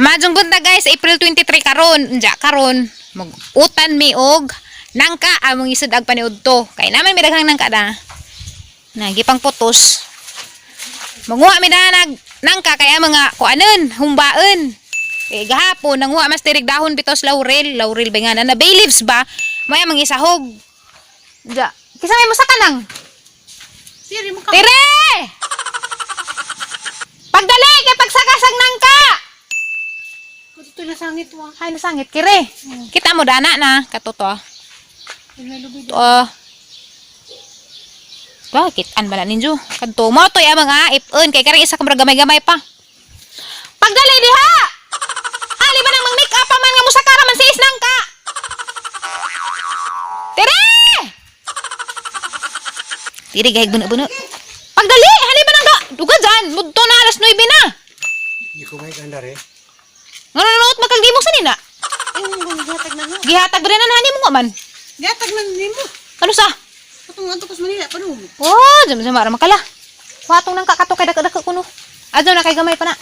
Majong bunta guys, April 23 karon, unja karon mag-utan mi og nangka among isud ag paniudto. Kay naman mi daghang nangka na. Nagipang putos. Manguha mi na nangka kay mga kuanon, humbaon. Kay gahapon nanguha mas tirig dahon bitos laurel ba nga na bay leaves ba? May among isahog. Ja, kisa may musa kanang. Siri mo ka. Tire! Pagdali kay pagsagasag nangka. Ito na sangit wa. Hay nasangit kire. Kita mo dana na katuto. Bakit an bala ninyo? Kadto mo to ya mga ipon kay karang isa ka gamay-gamay pa. Pagdali diha. Hali ba nang mag-make up man nga mo sa karaman sis nangka. Tire! Tire gahig buno-buno. Pagdali, hali ba nang duga dyan. Mudto na alas 9 na. Hindi ko may ganda rin. Nanonood magkagdimog sa nina. Gihatag na nga. Gihatag rin na hani mo nga man. Gihatag na nimo. Ano sa? Katong anto kas Manila pa no. Oh, jam-jam ara makala. Watong nang kakato kay daka-daka kuno. Adto na kay gamay pa na.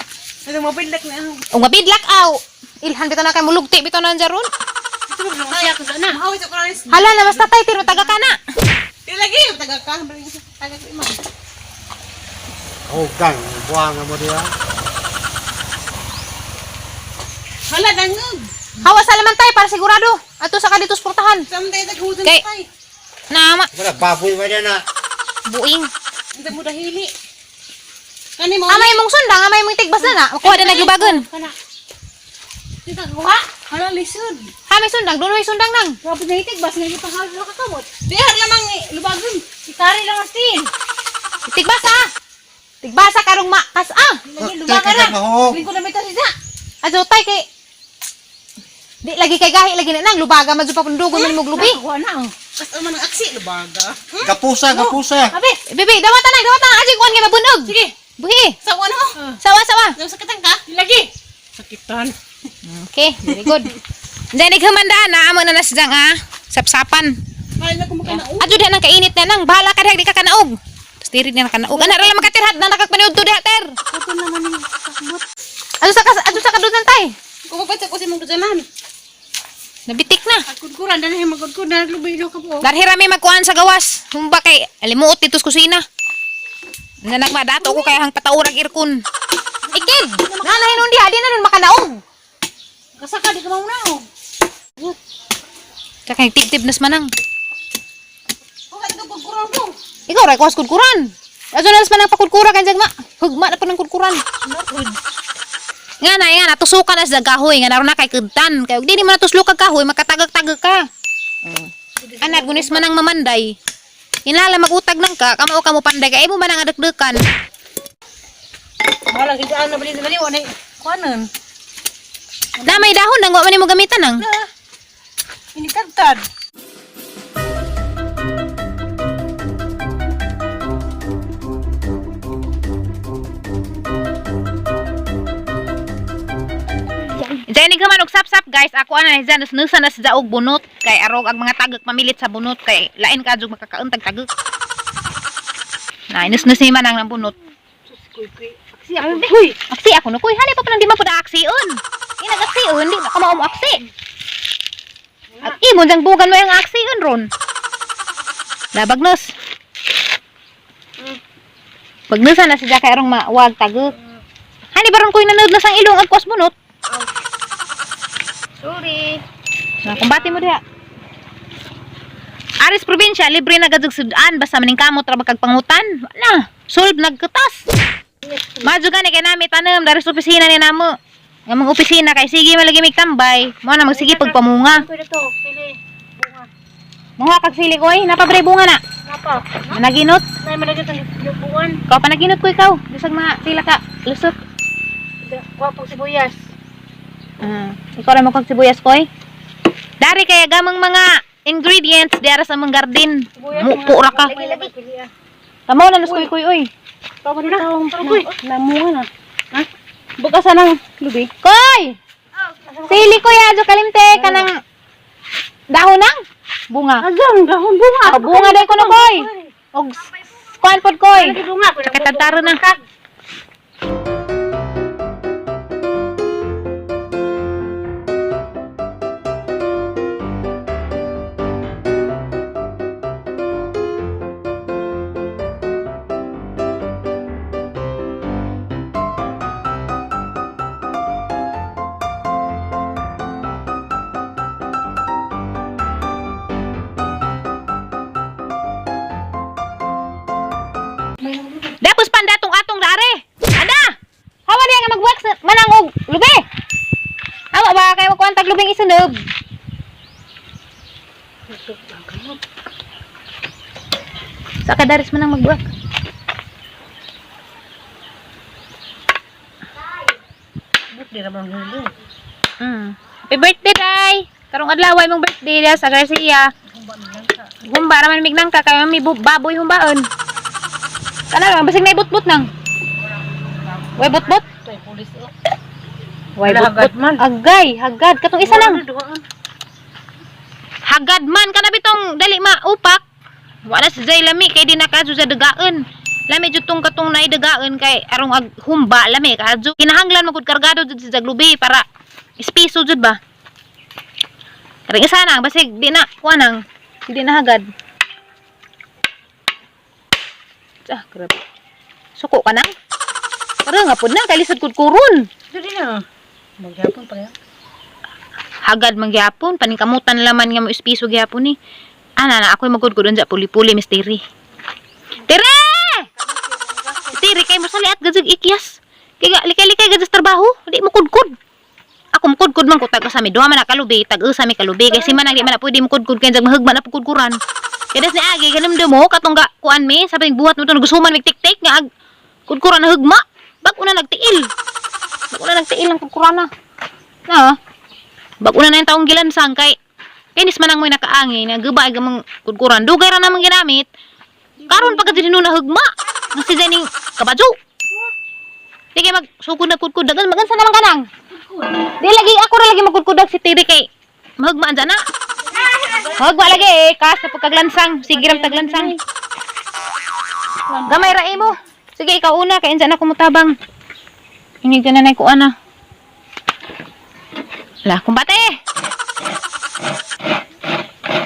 Ano mabidlak na ang. O nga bidlak aw. Ilhan bitaw na kay mulugti bitaw na jaron. Ito na lang kaya ko na. Mahawit ako rin. Hala na mas tatay tiro taga kana. Di lagi taga ka, taga ko imong. Oh, gang. Buwang mo diya. Hala dangog. Hawa sa laman tay para sigurado. Ato sa kaditos portahan. Samtay taghuton Kay- tay. Nama Wala, baboy ba dyan na? buing. Hindi mo dahili. Kani mo. Amay mong sundang, amay mong tigbas na na. Makuha na naglubagon. Kana. Kita kuha. Hala lisod. Amay sundang, doon may sundang nang. Grabe na itigbas nga kita hal ka kamot. Dihar lamang lubagon. Itari lang astin. Tigbas ah. Tigbasa karong makas ah. Lagi Oh, lubagan teka, na. mahog. Lingko na mito siya. Ato tay kay di lagi kay gahi lagi na nang lubaga madyo pa pundugon man mo glubi. Kuha na. Kas man ang aksi lubaga. Gapusa, gapusa. Abi, bibi, dawatan na, aji kuan kay mabunog. Sige. Buhi. Sawa na ho. Sawa. Yung sakitan ka? Lagi. Sakitan. Okay, very good. Then naghamanda na amo na nasjang sapsapan. Mahal na kumakana. Adyo diha nang kainit na nang bahala ka diha di ka kanaog. Tapos diri na kanaog. Ana ra lang makatirhat na nakakpaniud to diha ter. Ito naman yung sakmot. Adyo sa kadutan tay. Kung mapatsa ko si mong dudanan. Nabitik na. Agkudkuran, dahil magkudkur, dahil lubido ka po. Darhi rami magkuan sa gawas. Humba kay alimuot dito sa kusina. Na nagmadato ko kay hang pataurag irkon. Ikid. Nanahin nun diha di na nun makanaog. Kasaka, di ka mauna o. Kaya tip-tip nas manang. Kung ito kudkuran ko. Ikaw ray kuas kudkuran. Adyo na nas manang pakudkura kay jagma. Hugma na pa ng kudkuran. Nga na, tusukan na sa kahoy. Nga naroon na kay kudtan. Kaya di mo natuslo kag kahoy, makatagag-tagag ka. Anak, gunis man ang mamanday. Inala magutag nang ka, kamao ka mo panday ka, mo man ang adagdagan. Malang higaan na bali sa bali, wanay. Kuanan. Na may dahon, nang man mo gamitan nang. Inikagtad. Diyan ni gaman og sap-sap guys, ako ana dyan nusa na sa og bunot kay arog ang mga tagak mamilit sa bunot kay lain ka jud makakauntag tagak. Na inus-nus ni manang ng bunot. Aksi ako. Huy! Aksi ako no kuy, hali pa nang di man pud aksiun. Inag aksiun, di na ka mao mo aksi. At imo jang bugan mo ang aksiun ron. Labagnos. Pagnusa na siya kay arong mawag tagak. Hani baron koy nanudlas ang ilong agkwas bunot. Sorry. Na kumbati mo diha. Aris probinsya libre na gadzug sudan basta maning kamot ra magkagpangutan. Na, solve nagkutas. Madyo gani kay nami tanem dari sa opisina ni namo. Nga mga opisina kay sige malagi mig tambay, mo na magsige pagpamunga. Pwede to, sili. Bunga. Mga kagsili ko ay napabre bunga na. Napa? Naginot. Nay malagay ang lubuan. Ikaw pa naginot ko ikaw. Bisag mga sila ka lusot. Wapong sibuyas. Ikaw ra mo kag sibuyas koy. Dari kay gamang mga ingredients diara sa mga garden. Mupo ra ka. Tamo na nus kuy oy. Tawag na. Tawag Namunga na. Ha? Bukasan ng lubi. Koy! Sili ko ya, jo kalimte kanang dahon ng bunga. Azang, dahon bunga. O bunga dai ko na koy. Og kuan pod koy. Bunga. Tsaka tadtaro na. man taglubing isunod. Sa kadaris man ang magbuak. Di ra bang hulo. Happy birthday, Day! Karong adlaw ay mong birthday dia sa Garcia. Humba raman mig nang ka kay mami baboy humbaon. Kana lang basig na ibutbut nang. Way butbut? Tay pulis o. Way Wala, hagad butbut man. Agay, hagad katong isa lang. Duhaan. Hagad man kana bitong dali maupak. Wala si Zay lami kay di nakaso sa dagaan. Lami jud tong katong naidagaan kay arong humba lami kadto. Kinahanglan magud kargado jud si Zaglubi para ispiso jud ba. Karing isa nang basig di na kuanang di na hagad. Grabe. Suko ka nang? Para nga pud na kay lisod kud kuron. Dili na. Magyapon pa yan. Hagad mangyapon paningkamutan laman nga mo ispiso gyapon ni. Ana na ako'y magudgudon sa puli-puli misteri. Tire! Tire kay mo saliat gajig ikyas. Kay likay-likay gajig trabaho, di mo kudkud. Ako mukudkud man ko tag sa mi duha man na kalubi, tag sa mi kalubi kay si man di man na pwede mukudkud kay jag mahugma na pukudkuran. Kay des ni agi kanam mo katong ga kuan mi sabi buhat mo to gusuman mig tik-tik nga kudkuran na hugma. Bag una nagtiil. Bag una nagtiil ang kudkuran na. Na. Bag una na yung taong gilansang kay kinis man ang may nakaangin nga gabay gamang kudkuran dugay ra namang ginamit. Karon pagka dinino na hugma. Nga si Zening kabadyo. Di kay magsugod na kudkud dagan magansa naman kanang. Di lagi ako ra lagi magkudkudag si Tiri kay mahugmaan dyan na. Mahugma lagi kas sa pagkaglansang. Sige ram taglansang. Gamay ra mo. Sige ikaw una kay dyan ako mutabang. Inig ka na na kuan na. Lah kumbate.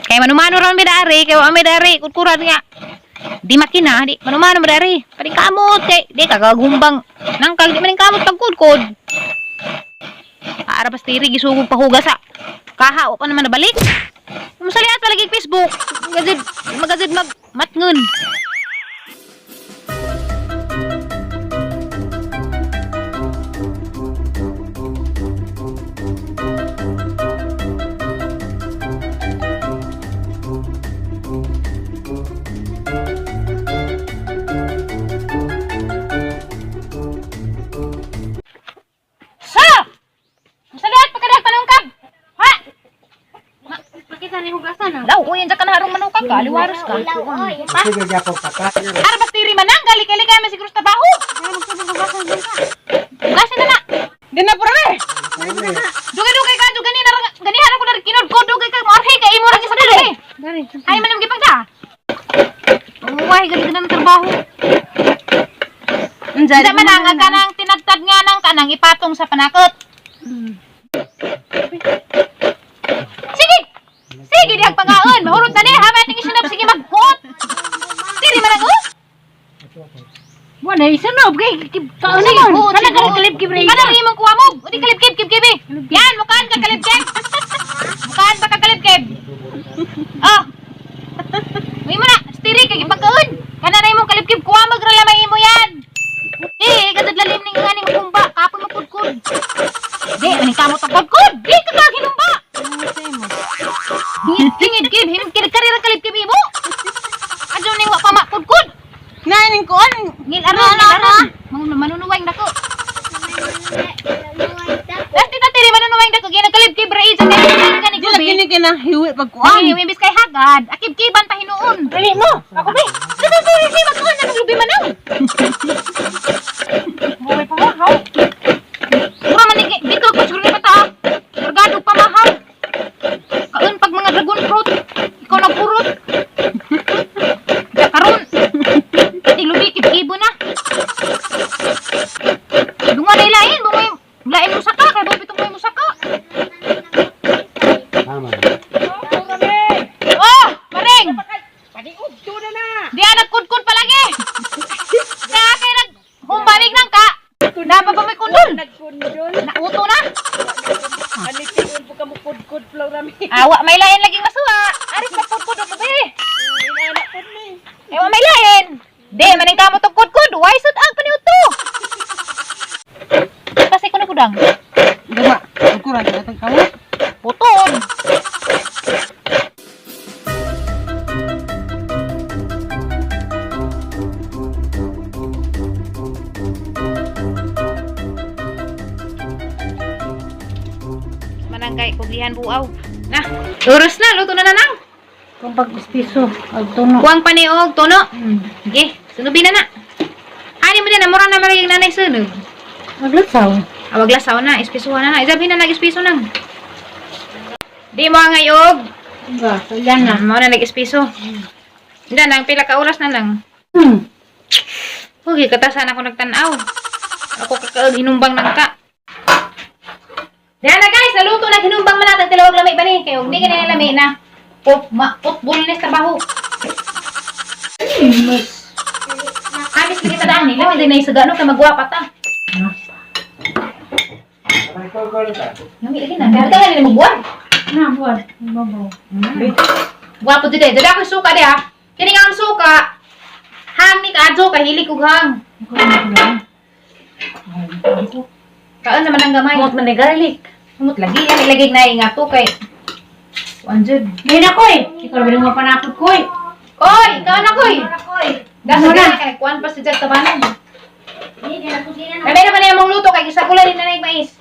Kay manumano ra mi dari kay wa mi dari kudkuran nga. Di makina di manumano mi dari. Paring kamot kay di kagagumbang nangkal di maning kamot pagkudkod. Ara pastiri gisugog pahugas sa kaha o pa naman nabalik. Musaliat palagi Facebook. Magazid matngun. Daw, uyan dyan ka na harong manukag ka, aliwaros ka. Sige gyapon ka ta. Ara bastiri man ang gali-gali may siguro sa tabaho. Gasin na na. Di na pura eh. Dugay-dugay ka, ganihan ako na rin kinod ko, dugay ka, marhe ka, imo rin sa dali. Ay, manam gipag da. Umuway, gali ka na ng trabaho. Diyan man ang kanang tinagtad nga ng kanang ipatong sa panakot. Sige! Sige, di pagaon. Mahurot na di. Hamat ng isunod. Sige, mag-hot. Tiri man ang Wala isunod kay Kana kalib-kib rin. Kana rin mong kuha mo. Udi kalib-kib, kib yan, mukhaan ka kalib-kib. Mukhaan pa ka kalib-kib. Oh. May mo na. Stiri, kay pagkaon. Kana rin mong kalib-kib. Kuha mo, gralamay mo yan. Kadadlalim ng nga ning kumba. Kapon mo kudkud. Di, aning kamot ang kudkud. Di, kakaginumba. Hingid-kib. Karira kalib-kib mo. Adyo ning wa pa makudkud. Naning ko an. Aron. Manunuwang dako. Dati tiri manunuwang dako ginakalib-kib ra isa kay Dila gini kay na hiwi pagkuan. Ay, imbis kay hagad, akib-kiban pa hinuon. Dali mo. Ako ba? Sige, magkuhan na ng lubi manaw. Buhay pa mahaw. Mura man ni dito ko siguro ni pata. Orgado pa mahaw. Kaon pag mga dragon fruit, ikaw nagpurot. Karon. Di lubi kib-kibo na. Dunga na ilain, lain mo saka, kaya ba pitong mo saka? Tama. Oh, maring! Padi-udto na. Di nagkudkod palagi! Kaya kaya humbalig nang ka! Dapat pa may kundol! Nagkundol. Nauto na! Anitin po ka mo kudkod flow rami. Awa, may lain laging masuwa! Aris na kudkod ako ba eh! Inanak po ni. Ewa, may lain! Di, maning ka mo itong kudkod! Why sud ang paniuto! Kasi ko na kudang. Gama, agkuran ka tang kamu. lang kay kugihan buaw. Na, oras na, luto na nanang. Kung pag-ispiso, agtuno. Kuwang paniog, tono. Okay, sunubin na na. Ani mo din, namura na mariging nanay sunod. Maglasaw. Awag lasaw na, espisuhan na na. Isabi na nag-espiso na. Di mo nga yog. Ba, so yan na. Mo na nag-espiso. Hindi nang pila ka oras na lang. Okay, katasan ako nagtanaw. Ako inumbang nang ka. Diyan na guys, naluto na hinumbang man natin tilawag lamay ba ni? Kaya huwag di ka na lamay na. Putbol na sa baho. Amis ka sa daan eh. Lamay din na isa gano'n ka magwapa ta. Lamay lagi na. Kaya ka nga nila magbuwan. Na, buwan. Mabaw. Gwapo di tayo. Dada ko yung suka di ha. Kini nga ang suka. Hang ni Kadjo, kahili kong hang. Kaan naman ang gamay. Kumot man ni garlic. Humot lagi. Yan ilagay na ingat to kay. Wanjud. May na ko eh. Ikaw rin mo panakot ko eh. Koy! Ikaw na koy! Dasa Ano na na? kay kuan pa sa jag tabanan. Nabi naman na yung luto kay isa gulay din na mais.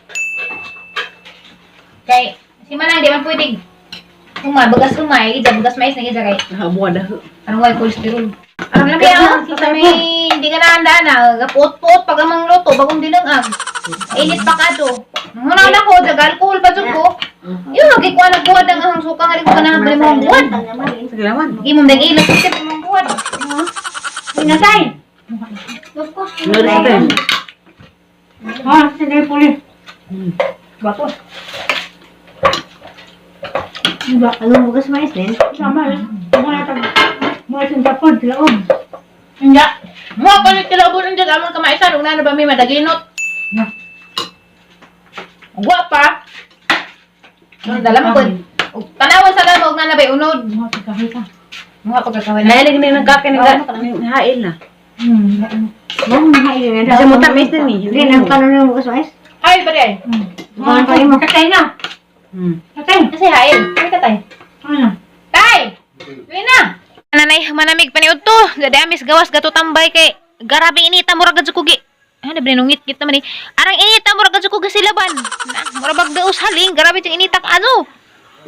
Kay si Manang di man pwede. Bagas umay, ija bagas mais na ija kay. Buwan na. Anong way cholesterol? Alam lang kaya, kita may hindi ka nahandaan na, gapot-pot pag amang luto, bagong dinangag. Init pa ka to. Muna na ko, jag alcohol pa dyan ko. Yun, nagkikuha ng buwad ang ahang suka nga rin ko ka na bali mong buwad. Saglaman. Hindi mo nag-ilas ko siya mong buwad. Pinatay. Nariyan. Sige puli. Bapo. Diba? Anong bugas mais din? Sama eh. Mga sintapod, tilaog. Hindi. Mga palit kilabon ng dyan, amon kamaisan, huwag na ba may madaginot. Guwapa. Dala mo ko. Tanawan sa lamog na nabay unod. Mga pagkahoy ka. Mga pagkakawin na. Nahilig na yung nagkakin ng hail na. Kasi mo tamis din eh. Hindi na kanon yung bugas mais. Hail ba rin? Mga kayo mo. Katay na. Katay. Kasi hail. Ay ka tay. Ano? Tay! Uwi na! Nanay, manamig pa ni Udto. Dada amis gawas gato tambay kay garabing inita murag gadyo kugi. Ano ba nung ngit naman eh. Arang inita murag gadyo kugi silaban. Murabag daos haling. Garabi yung inita ka ano.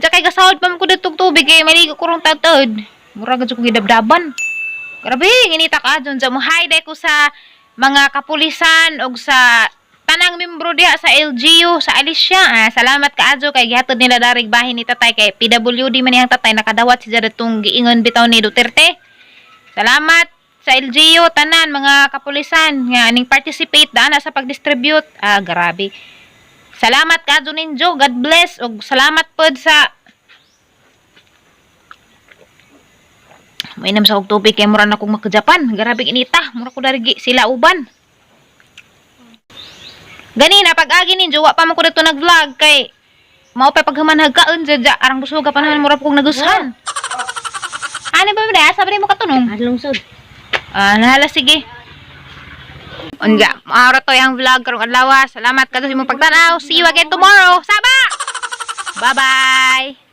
Diya kay gasawad pa mo ko datong tubig kay maligo kurong tatod. Murag gadyo kugi dabdaban. Grabe, inita ka dyan. Diya mo hi day ko sa mga kapulisan o sa tanang membro diha sa LGU sa Alicia. Salamat kaadyo kay gihatod nila darig bahin ni tatay kay PWD man yang tatay nakadawat siya datong giingon bitaw ni Duterte. Salamat sa LGU tanan mga kapulisan nga ning participate dana sa pag-distribute. Grabe. Salamat kaadyo ninyo. God bless ug salamat pod sa mainam sa og tubig kay mura na kong magka-Japan. Grabe inita, mura ko darigi sila uban. Ganina, pag-agi ninyo, wa pa mo ko dito nag-vlog kay mao pa paghamanhag kaon dya, arang busuga panahan mo ra kong nagusan. Ano ba ba? Sabi mo katunong? Adlungsod. Nahala, sige. Unja, maara to yung vlog karong adlaw. Salamat kadto sa imong pagtanaw. See you again tomorrow. Saba! Bye-bye!